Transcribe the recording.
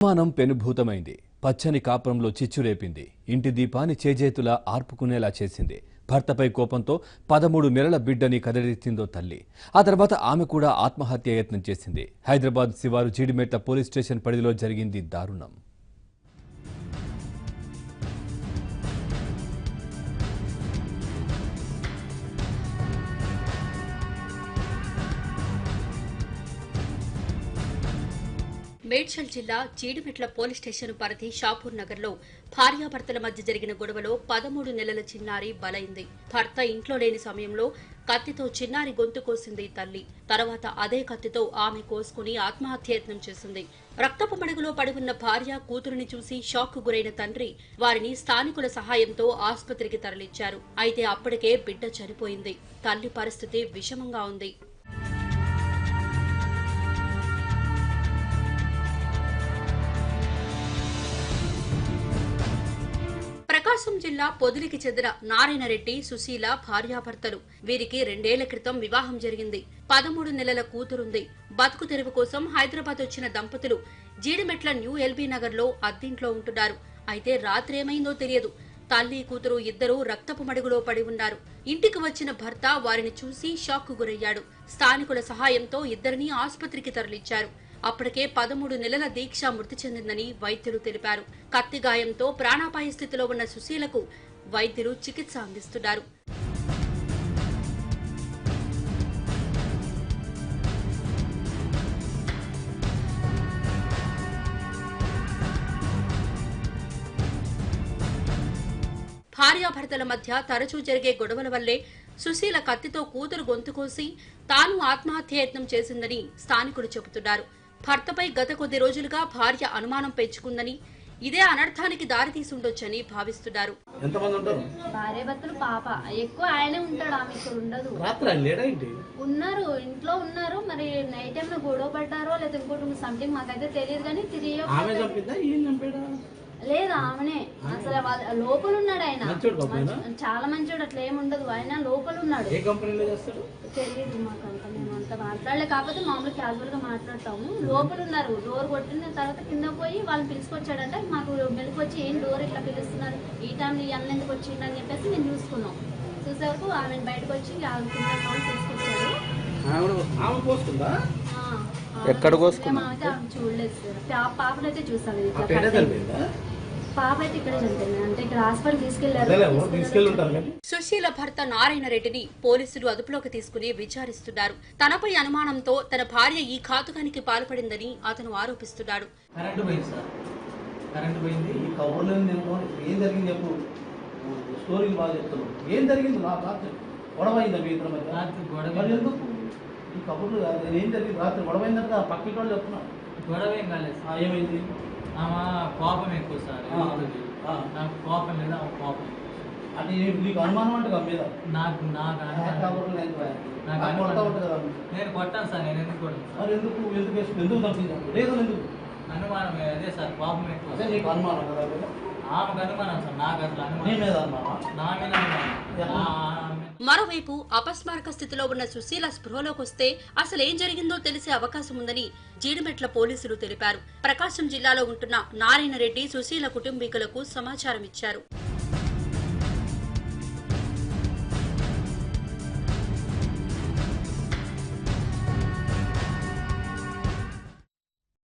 అనుమానం పెనుభూతమైంది. పచ్చని కాపురంలో చిచ్చురేపింది. ఇంటి దీపాన్ని చేజేతులా ఆర్పుకునేలా చేసింది. భర్తపై కోపంతో 13 నెలల బిడ్డని కదలిచ్చిందో తల్లి. ఆ తర్వాత ఆమె కూడా ఆత్మహత్య యత్నం చేసింది. హైదరాబాద్ శివారు జీడిమెట్ల పోలీస్ స్టేషన్ పరిధిలో జరిగింది దారుణం. మేడ్చల్ జిల్లా జీడిమెట్ల పోలీస్ స్టేషన్ పరిధి షాపూర్ నగర్ లో భార్యాభర్తల మధ్య జరిగిన గొడవలో 13 నెలల చిన్నారి బలైంది. భర్త ఇంట్లో లేని సమయంలో కత్తితో చిన్నారి గొంతు కోసింది తల్లి. తర్వాత అదే కత్తితో ఆమె కోసుకుని ఆత్మహత్యయత్నం చేసింది. రక్తపు మడుగులో పడి ఉన్న భార్య కూతురుని చూసి షాక్ కు గురైన తండ్రి వారిని స్థానికుల సహాయంతో ఆసుపత్రికి తరలించారు. అయితే అప్పటికే బిడ్డ చనిపోయింది. తల్లి పరిస్థితి విషమంగా ఉంది. ప్రకాశం జిల్లా పొదిలికి చెందిన నారాయణరెడ్డి, సుశీల భార్యాభర్తలు. వీరికి 2 ఏళ్ల క్రితం వివాహం జరిగింది. 13 నెలల కూతురుంది. బతుకు తెరువు కోసం హైదరాబాద్ వచ్చిన దంపతులు జీడిమెట్ల న్యూ ఎల్బీ నగర్ లో అద్దింట్లో ఉంటున్నారు. అయితే రాత్రేమైందో తెలియదు. తల్లి కూతురు ఇద్దరూ రక్తపు మడుగులో పడి ఉన్నారు. ఇంటికి వచ్చిన భర్త వారిని చూసి షాక్ గురయ్యాడు. స్థానికుల సహాయంతో ఇద్దరిని ఆసుపత్రికి తరలించారు. అప్పటికే 13 నెలల దీక్ష మృతి చెందిందని వైద్యులు తెలిపారు. కత్తి గాయంతో ప్రాణాపాయ స్థితిలో ఉన్న సుశీలకు వైద్యులు చికిత్స అందిస్తున్నారు. భార్యాభర్తల మధ్య తరచూ జరిగే గొడవల వల్లే సుశీల కత్తితో కూతురు గొంతు కోసి తాను ఆత్మహత్యయత్నం చేసిందని స్థానికులు చెబుతున్నారు. భర్తపై గత కొద్ది రోజులుగా భార్య అనుమానం పెంచుకుందని, ఇదే అనర్థానికి దారితీసుండొచ్చని భావిస్తున్నారు. భార్య భర్తలు పాప ఎక్కువ ఆయనే ఉంటాడు, ఆమె ఇక్కడ ఉండదు. ఉన్నారు, ఇంట్లో ఉన్నారు. మరి నైట్ టైం లో గొడవ పడ్డారో లేదా ఇంకోటి సంథింగ్ మాకైతే తెలియదు. కానీ లేదు ఆమెనే అసలు లోపల ఉన్నాడు. ఆయన చాలా మంచోడు, అట్లా ఏముండదు. ఆయన లోపల ఉన్నాడు. తెలియదు మాకంతా, మేము అంతా మాట్లాడలే. కాకపోతే మామూలు క్యాజువల్ గా మాట్లాడతాము. లోపల ఉన్నారు. డోర్ కొట్టిన తర్వాత కింద పోయి వాళ్ళని పిలుచుకొచ్చాడంటే మాకు మెలకు వచ్చి ఏం డోర్ ఇట్లా పిలుస్తున్నారు, ఈ టైంలో ఈ అన్న ఎందుకు వచ్చిండు అని చెప్పేసి మేము చూసుకున్నాం. చూసేవరకు ఆమె బయటకు వచ్చి తీసుకొచ్చాడు. చూడలేదు సార్. పాపనైతే చూసాను. పాప అయితే ఇక్కడ చనిపోయింది. అంటే ఇక్కడ హాస్పిటల్ తీసుకెళ్లారు. సుశీల భర్త నారాయణరెడ్డిని పోలీసులు అదుపులోకి తీసుకుని విచారిస్తున్నారు. తనపై అనుమానంతో తన భార్య ఈ ఘాతుకానికి పాల్పడిందని అతను ఆరోపిస్తున్నాడు. ఈ కబుర్లు ఏం జరిగింది? రాత్రి గొడవైందంటే పక్కకి వాళ్ళు చెప్తున్నా. గొడవ ఏం కాలేదు. ఏమైంది? ఆమె కోపం ఎక్కువ సార్. నాకు కోపం మీద కోపం. అది నీకు అనుమానం అంటే మీద నాకు నేను కొట్టాను సార్. నేను ఎందుకు కొట్టాను? ఎందుకు తప్పించాను? లేదు ఎందుకు అనుమానం అదే సార్, కోపం ఎక్కువ. అదే నీకు అనుమానం కదా? ఆమెకు అనుమానం సార్, నాకు అసలు అనుమానం మీద అనుమానం, నా మీద అనుమానం. మరోవైపు అపస్మారక స్థితిలో ఉన్న సుశీల స్పృహలోకి వస్తే అసలు ఏం జరిగిందో తెలిసే అవకాశం ఉందని జీడిమెట్ల పోలీసులు తెలిపారు. ప్రకాశం జిల్లాలో ఉంటున్న నారాయణరెడ్డి, సుశీల కుటుంబీకులకు సమాచారం ఇచ్చారు.